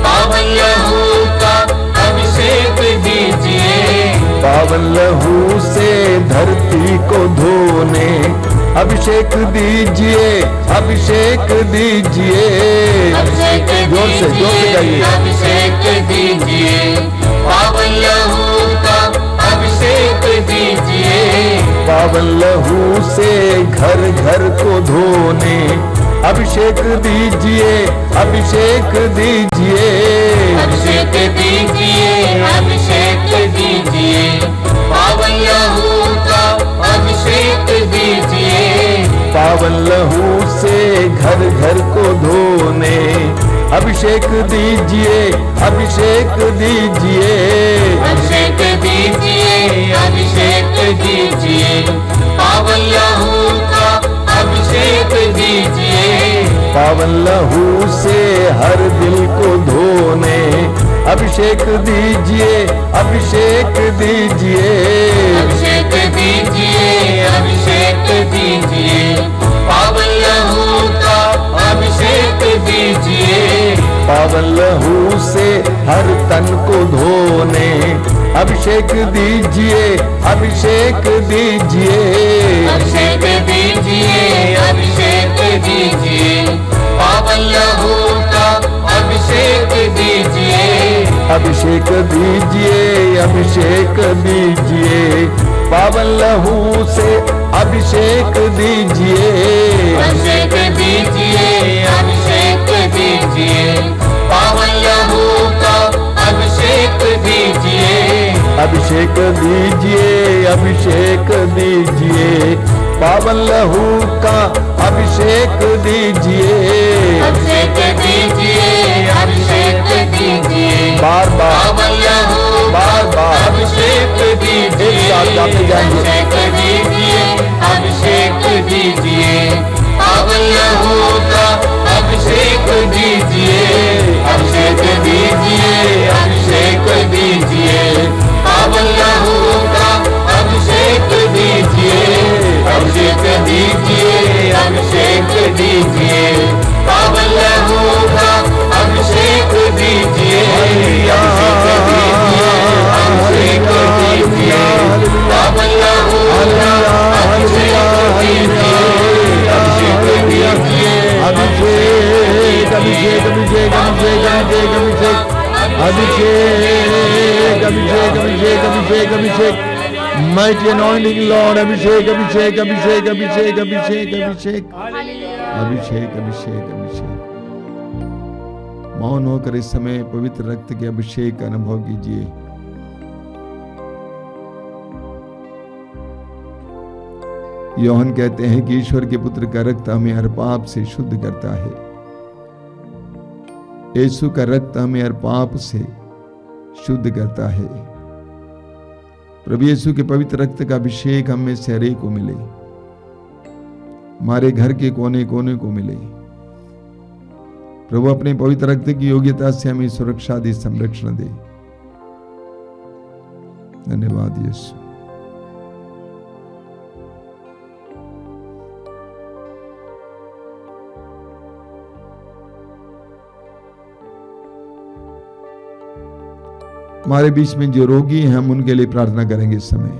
पावन लहू का अभिषेक दीजिए। पावन लहू से धरती को धोने अभिषेक दीजिए, अभिषेक दीजिए, अभिषेक जोर से दीजिए, गाइए। अभिषेक दीजिए, पावन लहू का अभिषेक दीजिए। पावन लहू से घर घर को धोने अभिषेक दीजिए, अभिषेक दीजिए, अभिषेक दीजिए, अभिषेक दीजिए, पावन लहू का अभिषेक दीजिए। पावन लहू से घर घर को धोने अभिषेक दीजिए, अभिषेक दीजिए, अभिषेक दीजिए, अभिषेक दीजिए, पावन लहू का अभिषेक दीजिए। पावन लहू से हर दिल को धोने अभिषेक दीजिए, अभिषेक दीजिए, अभिषेक दीजिए, अभिषेक दीजिए, पावन लहू का अभिषेक दीजिए। पावन लहू से हर तन को धोने अभिषेक दीजिए, अभिषेक दीजिए, अभिषेक दीजिए, अभिषेक दीजिए, पावन लहू का अभिषेक दीजिए। अभिषेक दीजिए, अभिषेक दीजिए, पावन लहू से अभिषेक दीजिए, अभिषेक दीजिए, अभिषेक दीजिए, पावन लहू का अभिषेक दीजिए। अभिषेक दीजिए, अभिषेक दीजिए, पावन लहू का अभिषेक दीजिए, अभिषेक दीजिए, अभिषेक दीजिए, बार बार पावन लहू बार बार अभिषेक दीजिए। एक साथ गाते जाएंगे। अभिषेक दीजिए, अभिषेक दीजिए, पावन लहू का अभिषेक दीजिए। अभिषेक दीजिए, अभिषेक दीजिए, पावन लहू का अभिषेक दीजिए। अभिषेक दीजिए, अभिषेक दीजिए, पावन लहू का अभिषेक दीजिए। अभिषेक अभिषेक अभिषेक अभिषेक अभिषेक अभिषेक mighty anointing Lord अभिषेक अभिषेक अभिषेक अभिषेक अभिषेक अभिषेक अभिषेक अभिषेक अभिषेक मौन होकर इस समय पवित्र रक्त के अभिषेक का अनुभव कीजिए। योहन कहते हैं कि ईश्वर के पुत्र का रक्त हमें हर पाप से शुद्ध करता है। यीशु का रक्त हमें हर पाप से शुद्ध करता है। प्रभु यीशु के पवित्र रक्त का अभिषेक हम में से हरेक को मिले, हमारे घर के कोने कोने को मिले। प्रभु अपने पवित्र रक्त की योग्यता से हमें सुरक्षा दे, संरक्षण दे। धन्यवाद यीशु। हमारे बीच में जो रोगी हैं हम उनके लिए प्रार्थना करेंगे। इस समय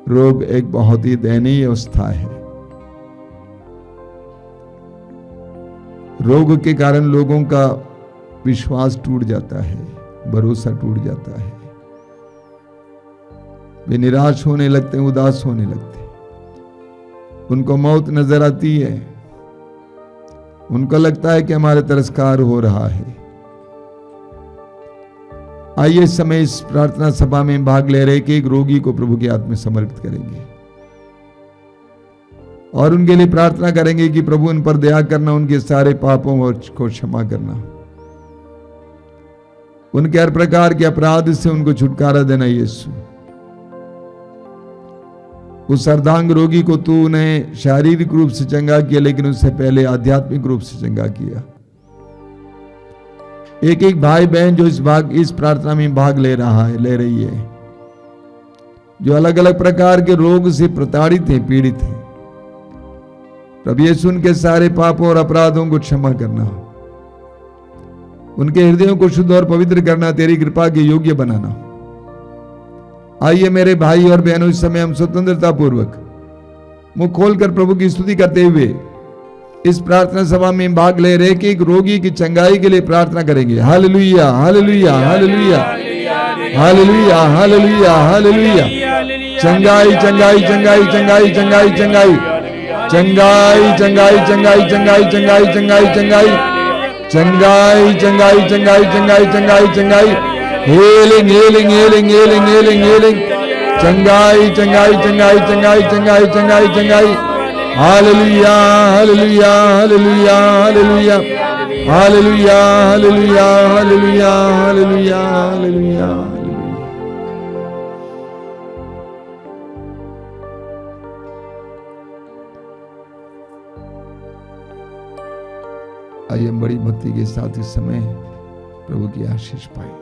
रोग एक बहुत ही दयनीय अवस्था है। रोग के कारण लोगों का विश्वास टूट जाता है, भरोसा टूट जाता है, वे निराश होने लगते हैं, उदास होने लगते हैं, उनको मौत नजर आती है, उनको लगता है कि हमारे तिरस्कार हो रहा है। आइए इस समय इस प्रार्थना सभा में भाग ले रहे कि एक रोगी को प्रभु के हाथ में समर्पित करेंगे और उनके लिए प्रार्थना करेंगे कि प्रभु उन पर दया करना, उनके सारे पापों को क्षमा करना, उनके हर प्रकार के अपराध से उनको छुटकारा देना। यीशु, उस अर्धांग रोगी को तूने शारीरिक रूप से चंगा किया, लेकिन उससे पहले आध्यात्मिक रूप से चंगा किया। एक एक भाई बहन जो इस प्रार्थना में भाग ले रही है, जो अलग अलग प्रकार के रोग से प्रताड़ित हैं, पीड़ित हैं, प्रभु यीशु उनके सारे पापों और अपराधों को क्षमा करना, उनके हृदयों को शुद्ध और पवित्र करना, तेरी कृपा के योग्य बनाना। आइए मेरे भाई और बहनों, इस समय हम स्वतंत्रता पूर्वक मुंह खोलकर प्रभु की स्तुति करते हुए इस प्रार्थना सभा में भाग ले रहे कि एक रोगी की चंगाई के लिए प्रार्थना करेंगे। Hallelujah hallelujah hallelujah hallelujah hallelujah hallelujah. चंगाई चंगाई चंगाई चंगाई चंगाई चंगाई चंगाई चंगाई चंगाई चंगाई चंगाई चंगाई चंगाई चंगाई चंगाई चंगाई चंगाई चंगाई चंगाई healing healing healing healing healing healing चंगाई चंगाई चंगाई चंगाई चंगाई चंगाई चंगाई। Hallelujah hallelujah hallelujah hallelujah hallelujah hallelujah hallelujah hallelujah hallelujah. आइए हम बड़ी भक्ति के साथ इस समय प्रभु की आशीष पाए।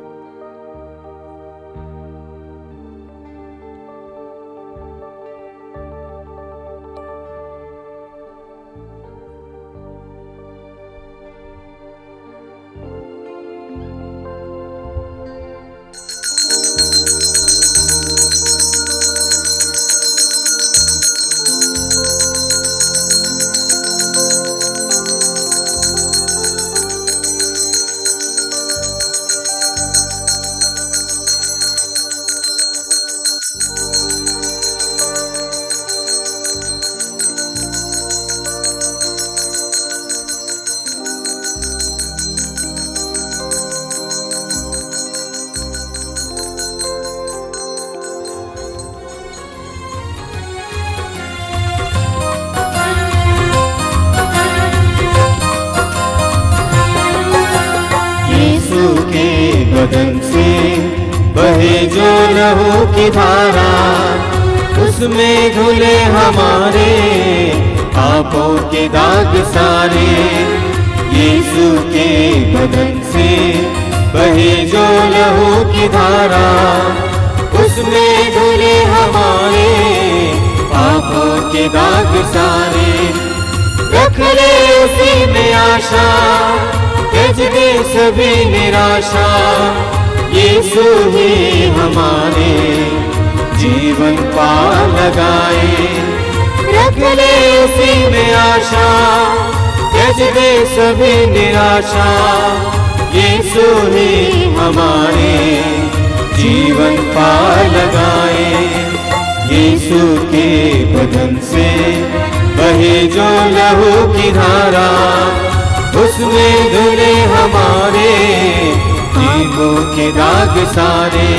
बदन से बहे जो लहू की धारा, उसमें धुले हमारे पापों के दाग सारे। यीशु के बदन से बहे जो लहू की धारा, उसमें धुले हमारे पापों के दाग सारे। रख ले उसी में आशा, त्यज दे सभी निराशा। यीशु ही हमारे जीवन पार लगाए। रख ले उसी में आशा, त्यज दे सभी निराशा, यीशु ही हमारे जीवन पार लगाए। यीशु के बदन से बहे जो लहू की धारा, उसमें धुले हमारे पापों के दाग सारे।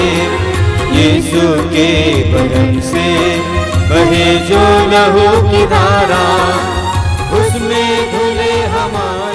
यीशु के बदन से बहे जो लहू की धारा, उसमें धुले हमारे